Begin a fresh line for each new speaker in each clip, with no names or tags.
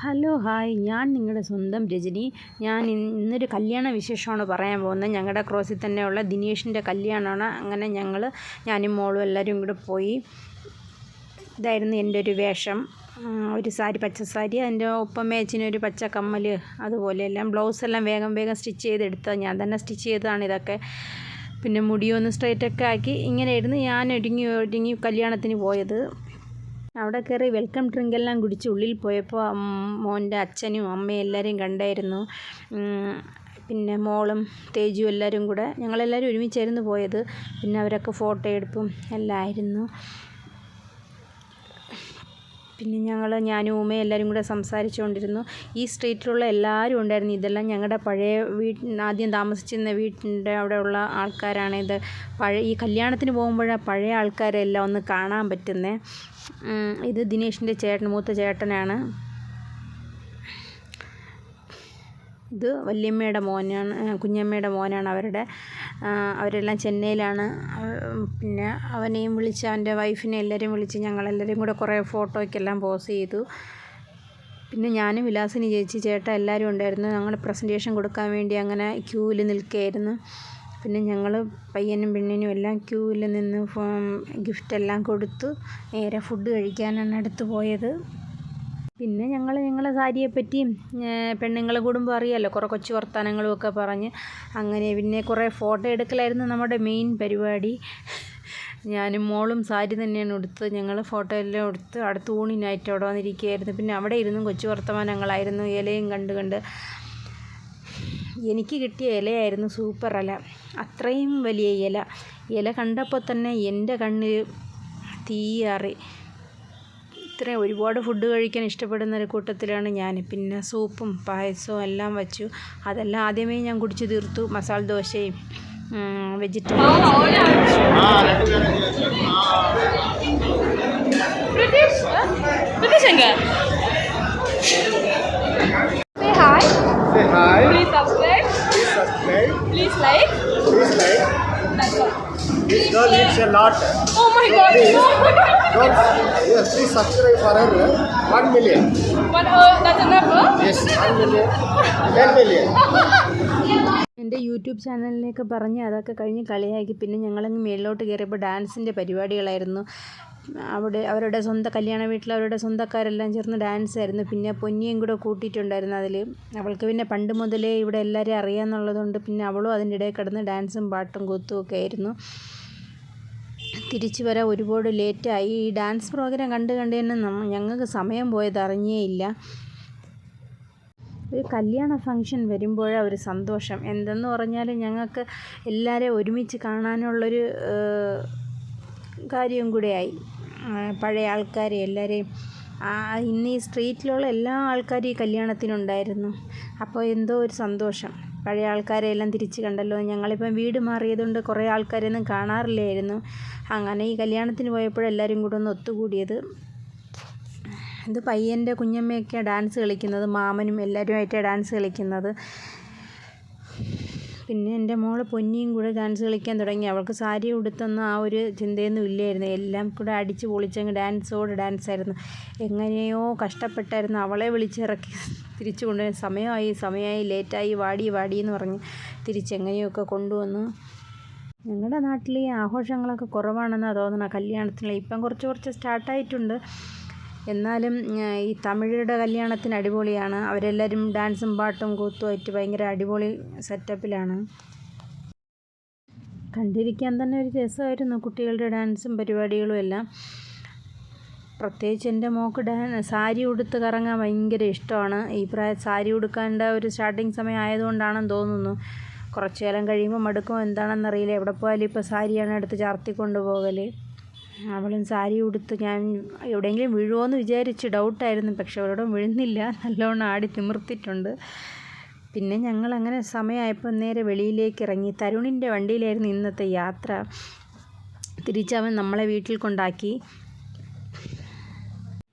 Hello hi, ഞാൻ നിങ്ങളുടെ സ്വന്തം രജനി. ഞാൻ ഇന്നൊരു കല്യാണ വിശേഷമാണ് പറയാൻ പോകുന്നത്. ഞങ്ങളുടെ ക്രോസിൽ തന്നെയുള്ള ദിനേഷിൻ്റെ കല്യാണമാണ്. അങ്ങനെ ഞാനും മോളും എല്ലാവരും കൂടെ പോയി. ഇതായിരുന്നു എൻ്റെ ഒരു വേഷം. ഒരു സാരി, പച്ച സാരി, അതിൻ്റെ ഒപ്പം മേച്ചിനൊരു പച്ച കമ്മൽ, അതുപോലെ എല്ലാം ബ്ലൗസെല്ലാം വേഗം സ്റ്റിച്ച് ചെയ്തെടുത്തത്. ഞാൻ തന്നെ സ്റ്റിച്ച് ചെയ്തതാണ് ഇതൊക്കെ. പിന്നെ മുടിയൊന്ന് സ്ട്രൈറ്റൊക്കെ ആക്കി ഇങ്ങനെയായിരുന്നു ഞാൻ ഒരുങ്ങി കല്യാണത്തിന് പോയത്. അവിടെ കയറി വെൽക്കം ഡ്രിങ്ക് എല്ലാം കുടിച്ച് ഉള്ളിൽ പോയപ്പോൾ മോൻ്റെ അച്ഛനും അമ്മയും എല്ലാവരെയും കണ്ടായിരുന്നു. പിന്നെ മോളും തേജു എല്ലാവരും കൂടെ ഞങ്ങളെല്ലാവരും ഒരുമിച്ചായിരുന്നു പോയത്. പിന്നെ അവരൊക്കെ ഫോട്ടോ എടുപ്പും എല്ലാം ആയിരുന്നു. പിന്നെ ഞാനും ഉമ്മയും എല്ലാവരും കൂടെ സംസാരിച്ചുകൊണ്ടിരുന്നു. ഈ സ്ട്രീറ്റിലുള്ള എല്ലാവരും ഉണ്ടായിരുന്നു. ഇതെല്ലാം ഞങ്ങളുടെ പഴയ ആദ്യം താമസിച്ചിരുന്ന വീട്ടിൻ്റെ അവിടെയുള്ള ആൾക്കാരാണ്. ഈ കല്യാണത്തിന് പോകുമ്പോഴാണ് പഴയ ആൾക്കാരെല്ലാം ഒന്ന് കാണാൻ പറ്റുന്നത്. ഇത് ദിനേഷിൻ്റെ മൂത്ത ചേട്ടനാണ്. ഇത് വല്യമ്മയുടെ മോനാണ്, കുഞ്ഞമ്മയുടെ മോനാണ്. അവരെല്ലാം ചെന്നൈയിലാണ്. പിന്നെ അവനെയും വിളിച്ച്, അവൻ്റെ വൈഫിനെ എല്ലാവരെയും വിളിച്ച് ഞങ്ങളെല്ലാവരും കൂടെ കുറേ ഫോട്ടോയ്ക്കെല്ലാം പോസ് ചെയ്തു. പിന്നെ ഞാനും വിലാസിനി ചേച്ചി, ചേട്ടൻ എല്ലാവരും ഉണ്ടായിരുന്നു. ഞങ്ങൾ പ്രസൻറ്റേഷൻ കൊടുക്കാൻ വേണ്ടി അങ്ങനെ ക്യൂവിൽ നിൽക്കുകയായിരുന്നു. പിന്നെ ഞങ്ങൾ പയ്യനും പെണ്ണിനും എല്ലാം ക്യൂവിൽ നിന്ന് ഗിഫ്റ്റെല്ലാം കൊടുത്തു നേരെ ഫുഡ് കഴിക്കാനാണ് അടുത്ത് പോയത്. പിന്നെ ഞങ്ങളെ സാരിയെപ്പറ്റിയും പെണ്ണുങ്ങളെ കുടുംബം അറിയാമല്ലോ, കുറേ കൊച്ചു വർത്തമാനങ്ങളും ഒക്കെ പറഞ്ഞ് അങ്ങനെ പിന്നെ കുറേ ഫോട്ടോ എടുക്കലായിരുന്നു നമ്മുടെ മെയിൻ പരിപാടി. ഞാനും മോളും സാരി തന്നെയാണ് ഉടുത്തത്. ഞങ്ങൾ ഫോട്ടോ എല്ലാം എടുത്ത് അടുത്ത് ഊണിനായിട്ട് അവിടെ വന്നിരിക്കുകയായിരുന്നു. പിന്നെ അവിടെ ഇരുന്നും കൊച്ചു വർത്തമാനങ്ങളായിരുന്നു. ഇലയും കണ്ട് എനിക്ക് കിട്ടിയ ഇലയായിരുന്നു സൂപ്പർ ഇല. അത്രയും വലിയ ഇല കണ്ടപ്പോൾ തന്നെ എൻ്റെ കണ്ണിൽ തീയാറി. ഇത്രയും ഒരുപാട് ഫുഡ് കഴിക്കാൻ ഇഷ്ടപ്പെടുന്ന ഒരു കൂട്ടത്തിലാണ് ഞാൻ. പിന്നെ സൂപ്പും പായസവും എല്ലാം വച്ചു. അതെല്ലാം ആദ്യമേ ഞാൻ കുടിച്ച് തീർത്തു. മസാല ദോശയും vegetable
Say hi. Please subscribe. Please like. That's all.
This girl eats a lot.
Oh my God.
Please subscribe for her. 1 million.
That's enough, huh?
Yes, 1 million. 10 million.
എൻ്റെ യൂട്യൂബ് ചാനലിലേക്ക് പറഞ്ഞ് അതൊക്കെ കഴിഞ്ഞ് കളിയാക്കി. പിന്നെ ഞങ്ങളങ്ങ് മേളിലോട്ട് കയറിയപ്പോൾ ഡാൻസിൻ്റെ പരിപാടികളായിരുന്നു. അവരുടെ കല്യാണ വീട്ടിൽ അവരുടെ സ്വന്തക്കാരെല്ലാം ചേർന്ന് ഡാൻസ് ആയിരുന്നു. പിന്നെ പൊന്നിയും കൂടെ കൂട്ടിയിട്ടുണ്ടായിരുന്നു അതിൽ. അവൾക്ക് പിന്നെ പണ്ട് മുതലേ ഇവിടെ എല്ലാവരെയും അറിയാമെന്നുള്ളതുകൊണ്ട് പിന്നെ അവളും അതിൻ്റെ ഇടയിൽ കിടന്ന് ഡാൻസും പാട്ടും കൂത്തും ഒക്കെ ആയിരുന്നു. തിരിച്ചു വരാൻ ഒരുപാട് ലേറ്റായി. ഈ ഡാൻസ് പ്രോഗ്രാം കണ്ട് തന്നെ ഞങ്ങൾക്ക് സമയം പോയത് അറിഞ്ഞേയില്ല. ഒരു കല്യാണ ഫംഗ്ഷൻ വരുമ്പോഴാണ് ഒരു സന്തോഷം. എന്തെന്ന് പറഞ്ഞാൽ ഞങ്ങൾക്ക് എല്ലാവരെയും ഒരുമിച്ച് കാണാനുള്ളൊരു കാര്യം കൂടെയായി. പഴയ ആൾക്കാരെ എല്ലാവരെയും ഇന്ന് ഈ സ്ട്രീറ്റിലുള്ള എല്ലാ ആൾക്കാരും ഈ കല്യാണത്തിനുണ്ടായിരുന്നു. അപ്പോൾ എന്തോ ഒരു സന്തോഷം. പഴയ ആൾക്കാരെ എല്ലാം തിരിച്ച് കണ്ടല്ലോ. ഞങ്ങളിപ്പം വീട് മാറിയതുകൊണ്ട് കുറേ ആൾക്കാരെയൊന്നും കാണാറില്ലായിരുന്നു. അങ്ങനെ ഈ കല്യാണത്തിന് പോയപ്പോഴെല്ലാവരും കൂടെ ഒന്ന് ഒത്തുകൂടിയത്. ഇത് പയ്യൻ്റെ കുഞ്ഞമ്മയൊക്കെയാണ് ഡാൻസ് കളിക്കുന്നത്. മാമനും എല്ലാവരുമായിട്ടാണ് ഡാൻസ് കളിക്കുന്നത്. പിന്നെ എൻ്റെ മോള് പൊന്നിയും കൂടെ ഡാൻസ് കളിക്കാൻ തുടങ്ങി. അവൾക്ക് സാരി ഉടുത്തൊന്നും ആ ഒരു ചിന്തയൊന്നും ഇല്ലായിരുന്നു. എല്ലാം കൂടെ അടിച്ച് പൊളിച്ചങ്ങ് ഡാൻസായിരുന്നു. എങ്ങനെയോ കഷ്ടപ്പെട്ടായിരുന്നു അവളെ വിളിച്ചിറക്കി തിരിച്ചു കൊണ്ടുവരാൻ. സമയമായി ലേറ്റായി, വാടി എന്ന് പറഞ്ഞ് തിരിച്ചെങ്ങനെയൊക്കെ കൊണ്ടുവന്നു. ഞങ്ങളുടെ നാട്ടിൽ ഈ ആഘോഷങ്ങളൊക്കെ കുറവാണെന്നാണ് തോന്നുന്നത് കല്യാണത്തിന്. ഇപ്പം കുറച്ച് സ്റ്റാർട്ടായിട്ടുണ്ട്. എന്നാലും ഈ തമിഴരുടെ കല്യാണത്തിന് അടിപൊളിയാണ്. അവരെല്ലാവരും ഡാൻസും പാട്ടും കൂത്തുമായിട്ട് ഭയങ്കര അടിപൊളി സെറ്റപ്പിലാണ്. കണ്ടിരിക്കാൻ തന്നെ ഒരു രസമായിരുന്നു കുട്ടികളുടെ ഡാൻസും പരിപാടികളും എല്ലാം. പ്രത്യേകിച്ച് എൻ്റെ മോൾക്ക് സാരി ഉടുത്ത് കറങ്ങാൻ ഭയങ്കര ഇഷ്ടമാണ്. ഈ സാരി ഉടുക്കേണ്ട ഒരു സ്റ്റാർട്ടിങ് സമയം ആയതുകൊണ്ടാണെന്ന് തോന്നുന്നു. കുറച്ചു കാലം കഴിയുമ്പോൾ മടുക്കുമോ എന്താണെന്നറിയില്ല. എവിടെ പോയാലും ഇപ്പോൾ സാരിയാണ് എടുത്ത് ചാർത്തിക്കൊണ്ട് പോകൽ. അവളും സാരി ഉടുത്ത് ഞാൻ എവിടെയെങ്കിലും വീഴുമോയെന്ന് വിചാരിച്ച് ഡൗട്ടായിരുന്നു. പക്ഷെ അവരോടും വീഴുന്നില്ല, നല്ലോണം ആടി തിമിർത്തിട്ടുണ്ട്. പിന്നെ ഞങ്ങളങ്ങനെ സമയമായപ്പോൾ നേരെ വെളിയിലേക്ക് ഇറങ്ങി. തരുണിൻ്റെ വണ്ടിയിലായിരുന്നു ഇന്നത്തെ യാത്ര. തിരിച്ചവൻ നമ്മളെ വീട്ടിൽ കൊണ്ടാക്കി.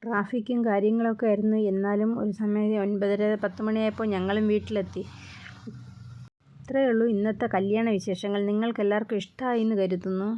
ട്രാഫിക്കും കാര്യങ്ങളൊക്കെ ആയിരുന്നു. എന്നാലും ഒരു സമയം 9:30-10 മണിയായപ്പോൾ ഞങ്ങളും വീട്ടിലെത്തി. ഇത്രയേ ഉള്ളൂ ഇന്നത്തെ കല്യാണ വിശേഷങ്ങൾ. നിങ്ങൾക്കെല്ലാവർക്കും ഇഷ്ടമായി എന്ന് കരുതുന്നു.